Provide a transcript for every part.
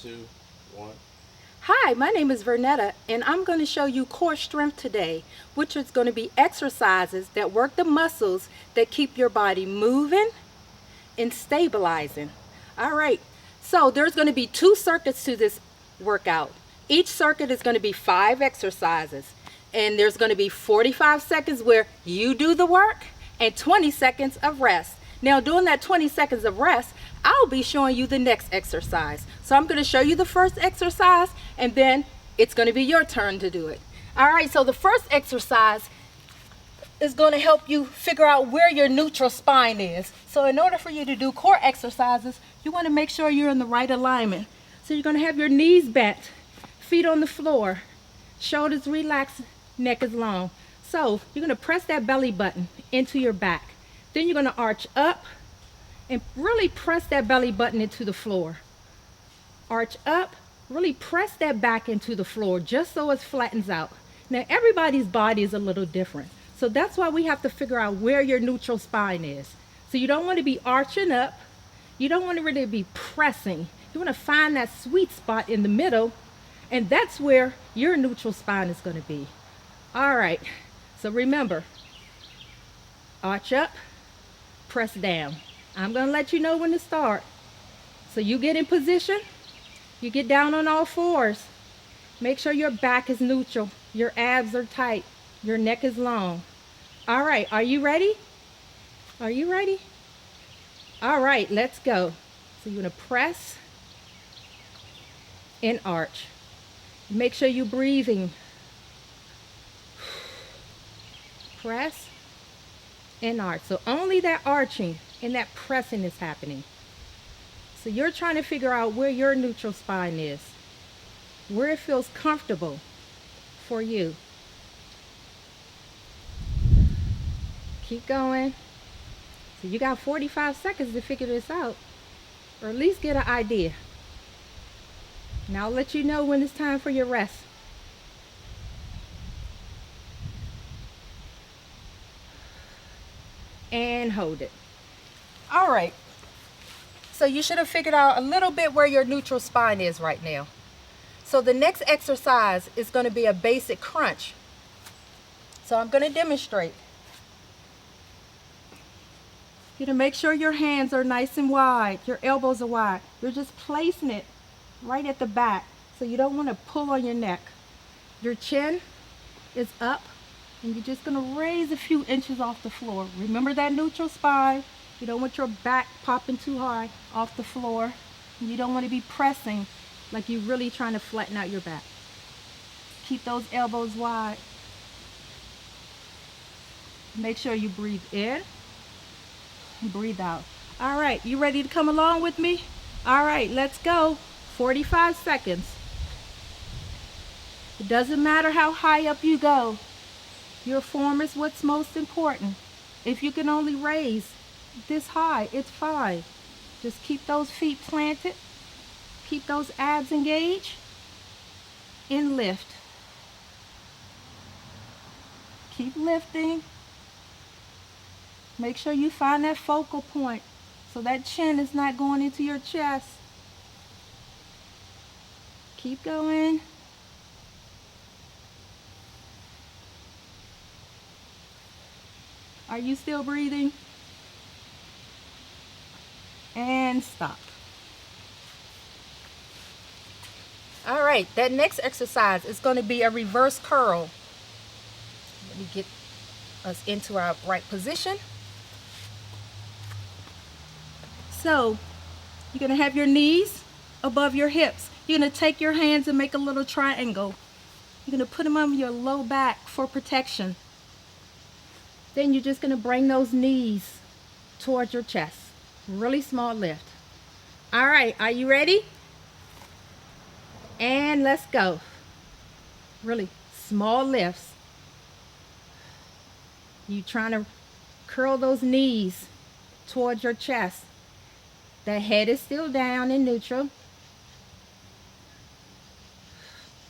two, one. Hi, my name is Vernetta, and I'm going to show you core strength today, which is going to be exercises that work the muscles that keep your body moving and stabilizing. All right, so there's going to be two circuits to this workout. Each circuit is going to be 5 exercises, and there's going to be 45 seconds where you do the work and 20 seconds of rest. Now, during that 20 seconds of rest, I'll be showing you the next exercise. So I'm going to show you the first exercise, and then it's going to be your turn to do it. All right, so the first exercise is going to help you figure out where your neutral spine is. So in order for you to do core exercises, you want to make sure you're in the right alignment. So you're going to have your knees bent, feet on the floor, shoulders relaxed, neck is long. So you're going to press that belly button into your back. Then you're going to arch up and really press that belly button into the floor. Arch up, really press that back into the floor just so it flattens out. Now everybody's body is a little different. So that's why we have to figure out where your neutral spine is. So you don't want to be arching up. You don't want to really be pressing. You want to find that sweet spot in the middle, and that's where your neutral spine is going to be. All right, so remember, arch up, press down. I'm going to let you know when to start. So you get in position, you get down on all fours. Make sure your back is neutral, your abs are tight, your neck is long. All right, are you ready? Are you ready? All right, let's go. So you're going to press and arch. Make sure you're breathing. Press and arch. So only that arching and that pressing is happening. So you're trying to figure out where your neutral spine is, where it feels comfortable for you. Keep going. So you got 45 seconds to figure this out, or at least get an idea. Now I'll let you know when it's time for your rest. And hold it. All right. So you should have figured out a little bit where your neutral spine is right now. So the next exercise is going to be a basic crunch. So I'm going to demonstrate. You're going to make sure your hands are nice and wide. Your elbows are wide. You're just placing it right at the back. So you don't want to pull on your neck. Your chin is up, and you're just going to raise a few inches off the floor. Remember that neutral spine. You don't want your back popping too high off the floor. You don't want to be pressing like you're really trying to flatten out your back. Keep those elbows wide. Make sure you breathe in and breathe out. All right, you ready to come along with me? All right, let's go. 45 seconds. It doesn't matter how high up you go. Your form is what's most important. If you can only raise this high, it's fine. Just keep those feet planted. Keep those abs engaged. And lift. Keep lifting. Make sure you find that focal point so that chin is not going into your chest. Keep going. Are you still breathing? And stop. All right, that next exercise is going to be a reverse curl. Let me get us into our right position. So you're going to have your knees above your hips. You're going to take your hands and make a little triangle. You're going to put them on your low back for protection. Then you're just going to bring those knees towards your chest. Really small lift. All right, are you ready? And let's go. Really small lifts. You trying to curl those knees towards your chest. The head is still down in neutral.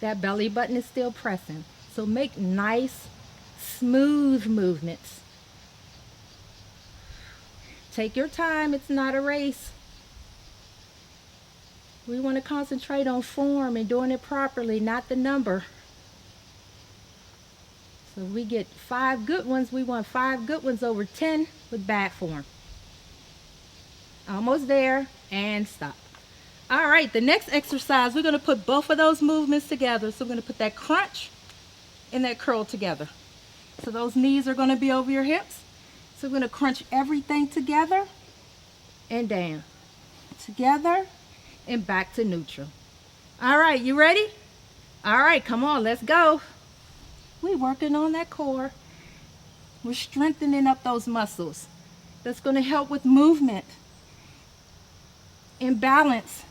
That belly button is still pressing. So make nice, smooth movements. Take your time, it's not a race. We want to concentrate on form and doing it properly, not the number. So if we get 5 good ones, we want 5 good ones over 10 with bad form. Almost there, and stop. All right, the next exercise, we're going to put both of those movements together. So we're going to put that crunch and that curl together. So those knees are going to be over your hips. So we're going to crunch everything together and down. Together and back to neutral. All right, you ready? All right, come on, let's go. We're working on that core. We're strengthening up those muscles. That's going to help with movement and balance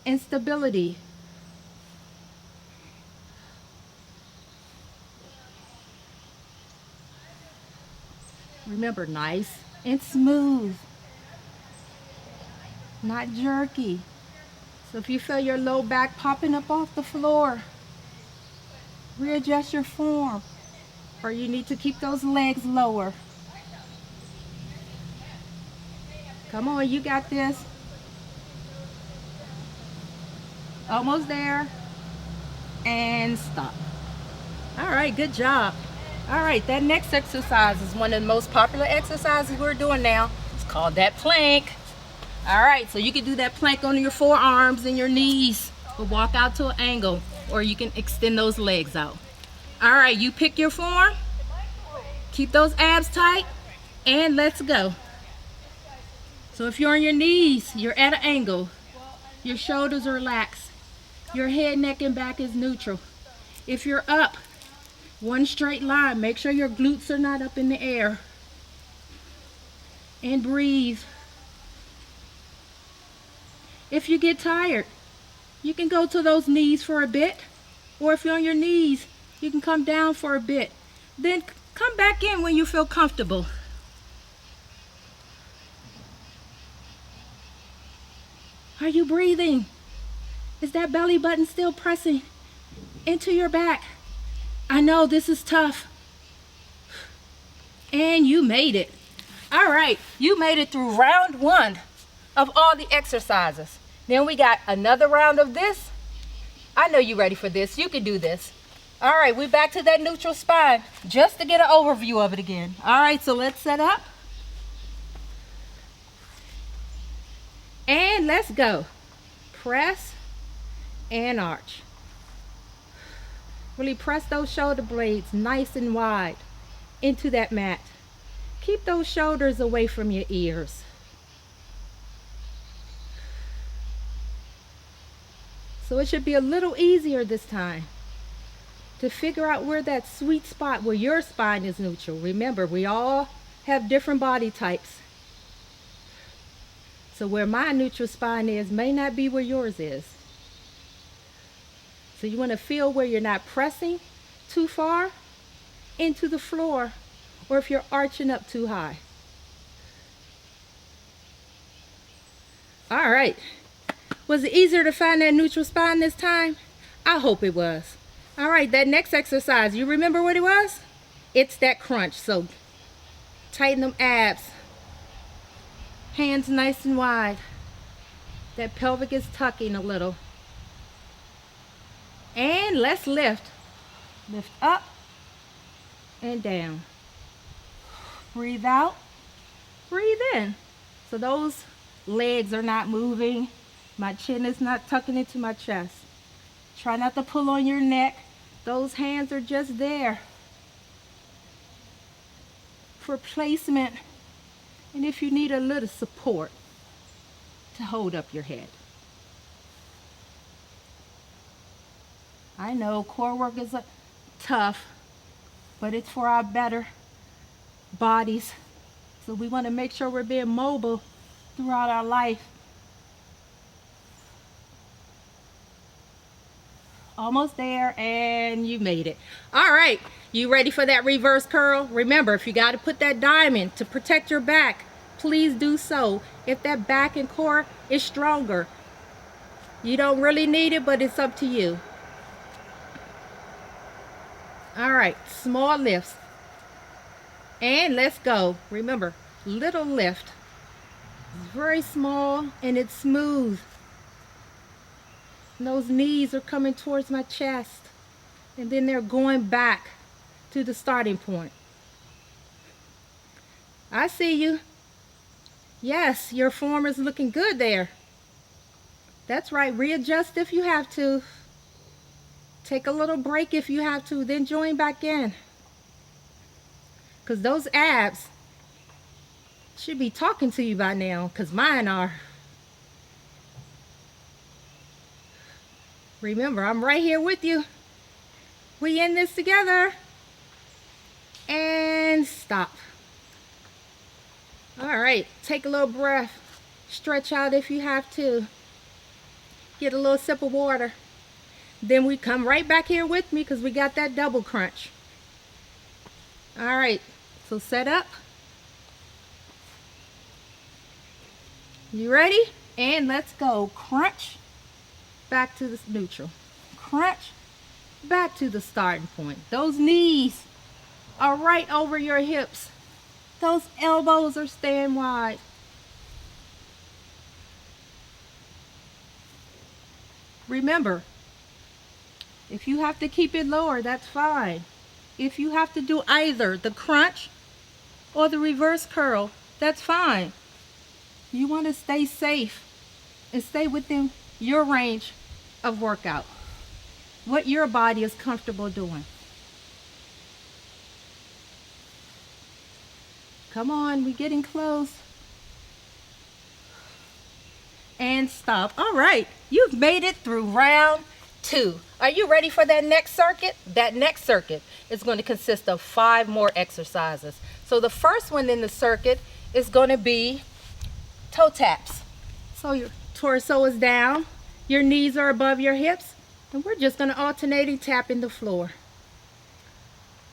and stability. Remember, nice and smooth, not jerky. So if you feel your low back popping up off the floor, readjust your form, or you need to keep those legs lower. Come on, you got this. Almost there, and stop. All right, good job. All right, that next exercise is one of the most popular exercises we're doing now. It's called that plank. All right, so you can do that plank on your forearms and your knees, or walk out to an angle, or you can extend those legs out. All right, you pick your form, keep those abs tight, and let's go. So if you're on your knees, you're at an angle, your shoulders are relaxed, your head, neck, and back is neutral. If you're up, one straight line, make sure your glutes are not up in the air. And breathe. If you get tired, you can go to those knees for a bit, or if you're on your knees, you can come down for a bit. Then come back in when you feel comfortable. Are you breathing? Is that belly button still pressing into your back? I know this is tough. And you made it. All right, you made it through round 1 of all the exercises. Then we got another round of this. I know you're ready for this. You can do this. All right, we're back to that neutral spine just to get an overview of it again. All right, so let's set up. And let's go. Press and arch. Really press those shoulder blades nice and wide into that mat. Keep those shoulders away from your ears. So it should be a little easier this time to figure out where that sweet spot where your spine is neutral. Remember, we all have different body types. So where my neutral spine is may not be where yours is. So you want to feel where you're not pressing too far into the floor, or if you're arching up too high. All right. Was it easier to find that neutral spine this time? I hope it was. All right, that next exercise, you remember what it was? It's that crunch. So tighten them abs. Hands nice and wide. That pelvic is tucking a little. And let's lift. Lift up and down. Breathe out. Breathe in. So those legs are not moving. My chin is not tucking into my chest. Try not to pull on your neck. Those hands are just there for placement. And if you need a little support to hold up your head. I know core work is tough, but it's for our better bodies. So we want to make sure we're being mobile throughout our life. Almost there, and you made it. All right, you ready for that reverse curl? Remember, if you got to put that diamond to protect your back, please do so. If that back and core is stronger, you don't really need it, but it's up to you. All right, small lifts. And let's go. Remember, little lift. It's very small and it's smooth. And those knees are coming towards my chest. And then they're going back to the starting point. I see you. Yes, your form is looking good there. That's right. Readjust if you have to. Take a little break if you have to. Then join back in. Because those abs should be talking to you by now. Because mine are. Remember, I'm right here with you. We in this together. And stop. All right, take a little breath. Stretch out if you have to. Get a little sip of water. Then we come right back here with me because we got that double crunch. All right, so set up. You ready? And let's go. Crunch. Back to the neutral. Crunch. Back to the starting point. Those knees are right over your hips. Those elbows are staying wide. Remember, if you have to keep it lower, that's fine. If you have to do either the crunch or the reverse curl, that's fine. You want to stay safe and stay within your range of workout. What your body is comfortable doing. Come on, we're getting close. And stop. All right, you've made it through round 2. Are you ready for that next circuit? That next circuit is going to consist of 5 more exercises. So the first one in the circuit is going to be toe taps. So your torso is down, your knees are above your hips, and we're just going to alternately tap in the floor.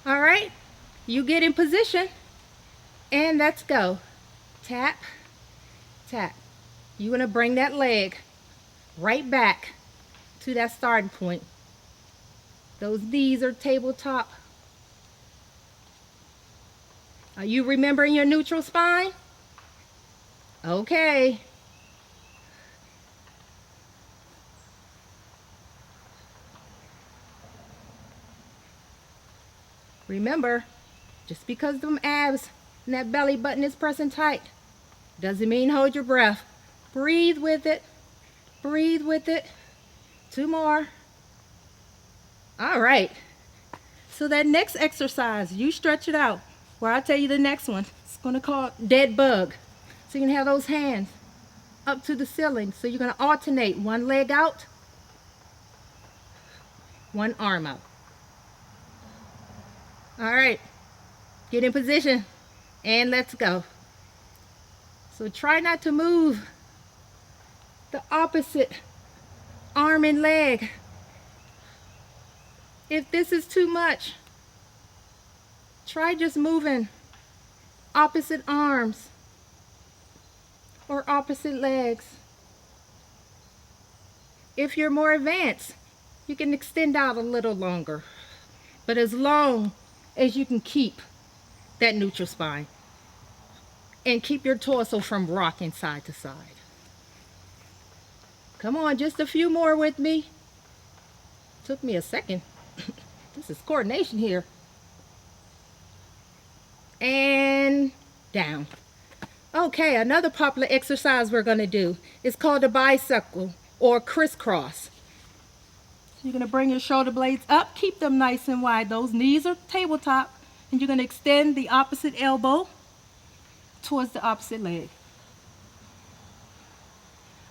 All right, you get in position. And let's go. Tap, tap. You're going to bring that leg right back to that starting point. Those knees are tabletop. Are you remembering your neutral spine? Okay. Remember, just because them abs and that belly button is pressing tight doesn't mean hold your breath. Breathe with it. Breathe with it. 2 more. All right. So that next exercise, you stretch it out. Well, I'll tell you the next one. It's going to call dead bug. So you can have those hands up to the ceiling. So you're going to alternate one leg out, one arm out. All right. Get in position. And let's go. So try not to move the opposite arm and leg. If this is too much, try just moving opposite arms or opposite legs. If you're more advanced, you can extend out a little longer, but as long as you can keep that neutral spine and keep your torso from rocking side to side. Come on, just a few more with me. Took me a second. This is coordination here. And down. Okay, another popular exercise we're going to do is called a bicycle or crisscross. So you're going to bring your shoulder blades up, keep them nice and wide. Those knees are tabletop. And you're going to extend the opposite elbow towards the opposite leg.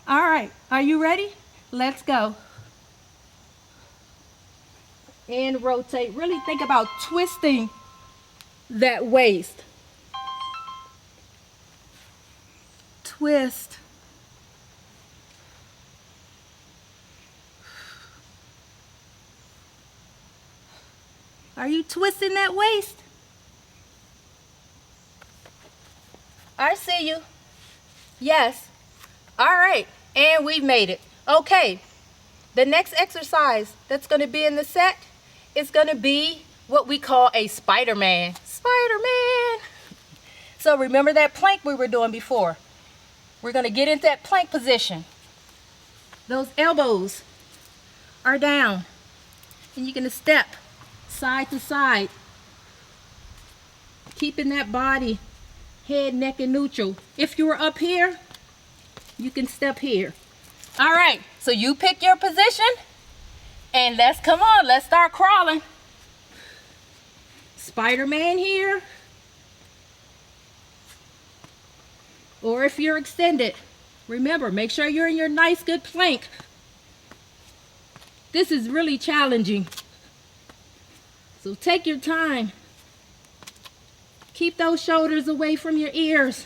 All right, are you ready? Let's go. And rotate. Really think about twisting that waist. Twist. Are you twisting that waist? I see you. Yes. All right. And we've made it. Okay. The next exercise that's going to be in the set is going to be what we call a Spider-Man. Spider-Man. So remember that plank we were doing before. We're going to get into that plank position. Those elbows are down. And you're going to step side to side, keeping that body, head, neck, and neutral. If you were up here, you can step here. All right, so you pick your position, and let's start crawling. Spider-Man here. Or if you're extended, remember, make sure you're in your nice, good plank. This is really challenging. So take your time. Keep those shoulders away from your ears.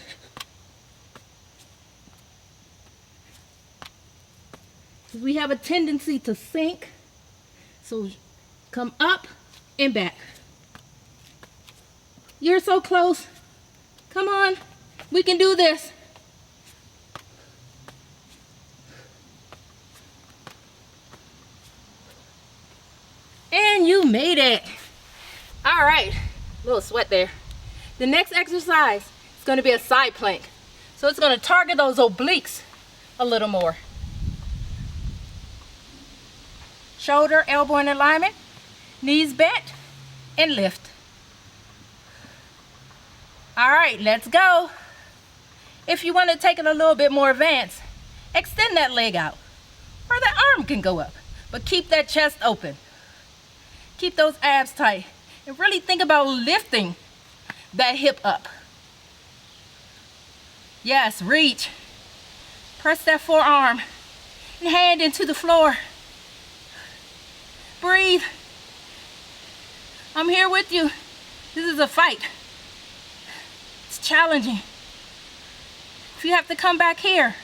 We have a tendency to sink. So come up and back. You're so close. Come on. We can do this. And you made it. All right, a little sweat there. The next exercise is going to be a side plank. So it's going to target those obliques a little more. Shoulder, elbow in alignment, knees bent, and lift. All right, let's go. If you want to take it a little bit more advanced, extend that leg out, or that arm can go up, but keep that chest open. Keep those abs tight, and really think about lifting that hip up. Yes, reach. Press that forearm and hand into the floor. Breathe. I'm here with you. This is a fight. It's challenging. If you have to come back here,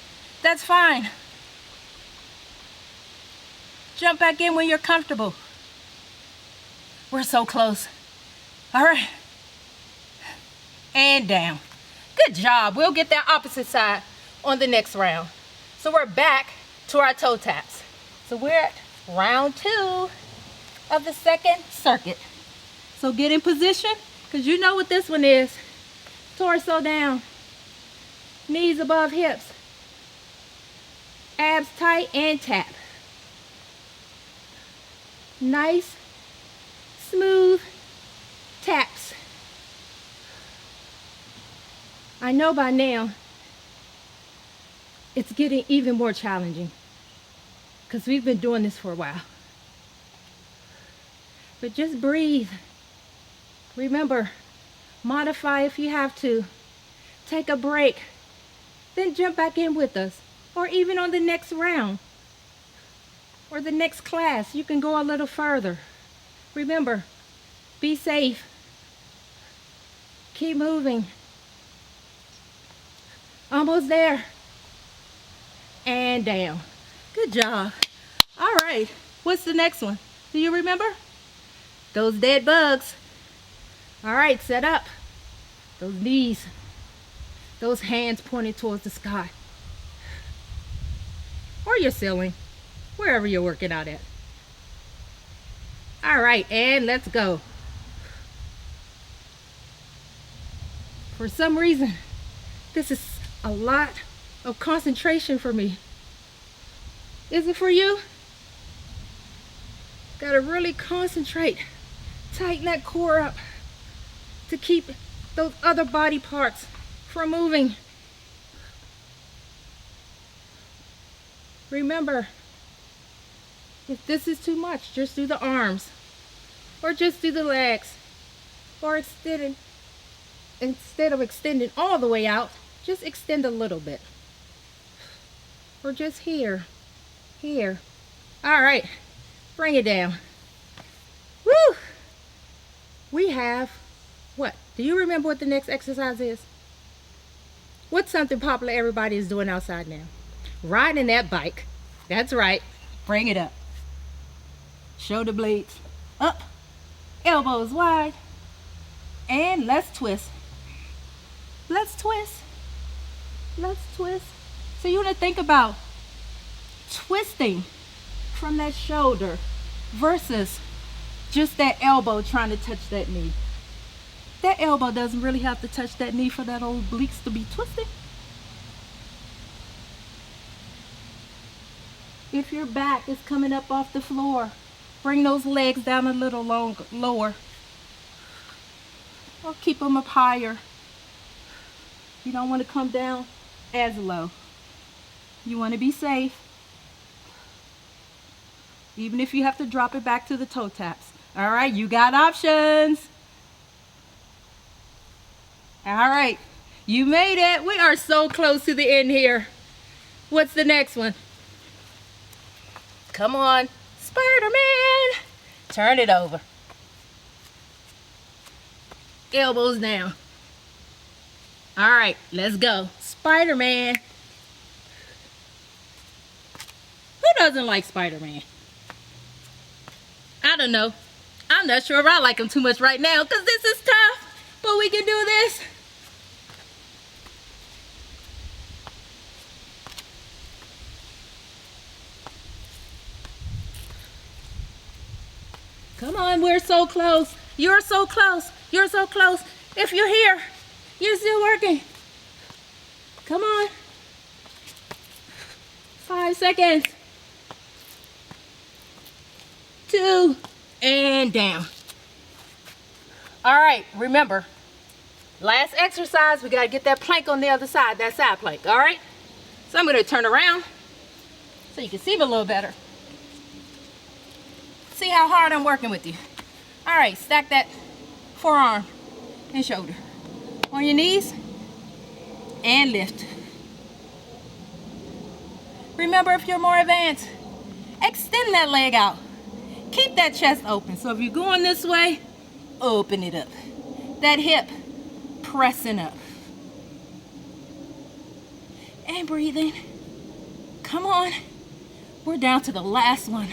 that's fine. Jump back in when you're comfortable. We're so close. All right. And down. Good job. We'll get that opposite side on the next round. So we're back to our toe taps. So we're at round 2 of the second circuit. So get in position, because you know what this one is. Torso down. Knees above hips. Abs tight and tap. Nice, smooth taps. I know by now it's getting even more challenging because we've been doing this for a while. But just breathe. Remember, modify if you have to. Take a break. Then jump back in with us. Or even on the next round. Or the next class, you can go a little further. Remember, be safe. Keep moving. Almost there. And down. Good job. All right, what's the next one? Do you remember? Those dead bugs. All right, set up. Those knees. Those hands pointed towards the sky. Or your ceiling. Wherever you're working out at. All right, and let's go. For some reason, this is a lot of concentration for me. Is it for you? Gotta really concentrate. Tighten that core up to keep those other body parts from moving. Remember, if this is too much, just do the arms, or just do the legs, or instead of extending all the way out, just extend a little bit, or just here. All right, bring it down. Woo! We have what? Do you remember what the next exercise is? What's something popular everybody is doing outside now? Riding that bike. That's right. Bring it up. Shoulder blades up, elbows wide, and let's twist. Let's twist. So you want to think about twisting from that shoulder versus just that elbow trying to touch that knee. That elbow doesn't really have to touch that knee for that old obliques to be twisting. If your back is coming up off the floor, bring those legs down a little lower, or keep them up higher. You don't want to come down as low. You want to be safe, even if you have to drop it back to the toe taps. All right, you got options. All right, you made it. We are so close to the end here. What's the next one? Come on, Spider-Man. Turn it over. Elbows down. All right, let's go. Spider-Man. Who doesn't like Spider-Man? I don't know. I'm not sure if I like him too much right now because this is tough, but we can do this. Come on, we're so close. You're so close. You're so close. If you're here, you're still working. Come on. 5 seconds. 2, and down. All right, remember, last exercise, we gotta get that plank on the other side, that side plank, all right? So I'm gonna turn around so you can see me a little better. See how hard I'm working with you. All right, stack that forearm and shoulder. On your knees, and lift. Remember, if you're more advanced, extend that leg out. Keep that chest open. So if you're going this way, open it up. That hip pressing up. And breathing. Come on. We're down to the last one.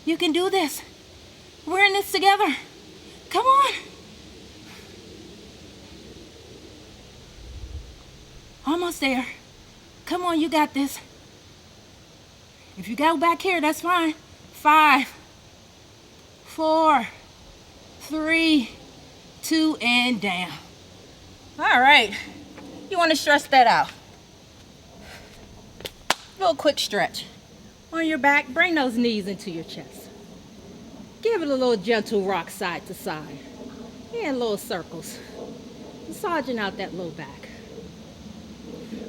You can do this. We're in this together. Come on. Almost there. Come on, you got this. If you go back here, that's fine. 5, 4, 3, 2, and down. All right. You want to stretch that out. Little quick stretch. On your back, bring those knees into your chest. Give it a little gentle rock side to side. And little circles. Massaging out that low back.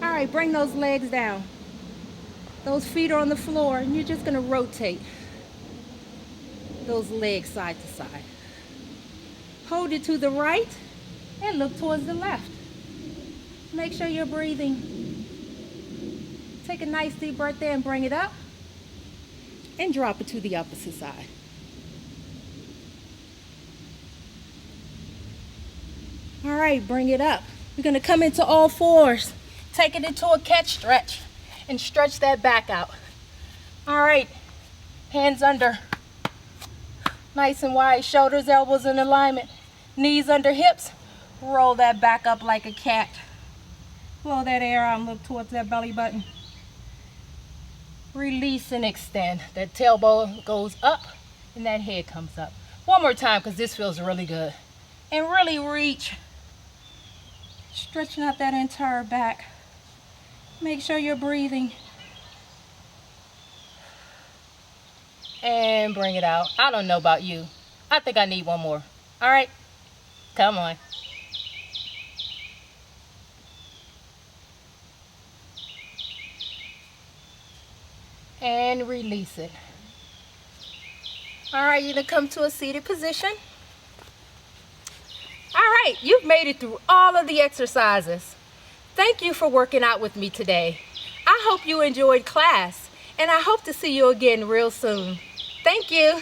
All right, bring those legs down. Those feet are on the floor, and you're just gonna rotate those legs side to side. Hold it to the right and look towards the left. Make sure you're breathing. Take a nice deep breath there and bring it up. And drop it to the opposite side. All right, bring it up. You're gonna come into all fours. Take it into a catch stretch and stretch that back out. All right, hands under. Nice and wide, shoulders, elbows in alignment. Knees under hips. Roll that back up like a cat. Blow that air out and look towards that belly button. Release and extend. That tailbone goes up and that head comes up. One more time because this feels really good. And really reach. Stretching out that entire back. Make sure you're breathing. And bring it out. I don't know about you. I think I need one more. All right, come on. And release it. All right, you're gonna come to a seated position. All right, you've made it through all of the exercises. Thank you for working out with me today. I hope you enjoyed class, and I hope to see you again real soon. Thank you.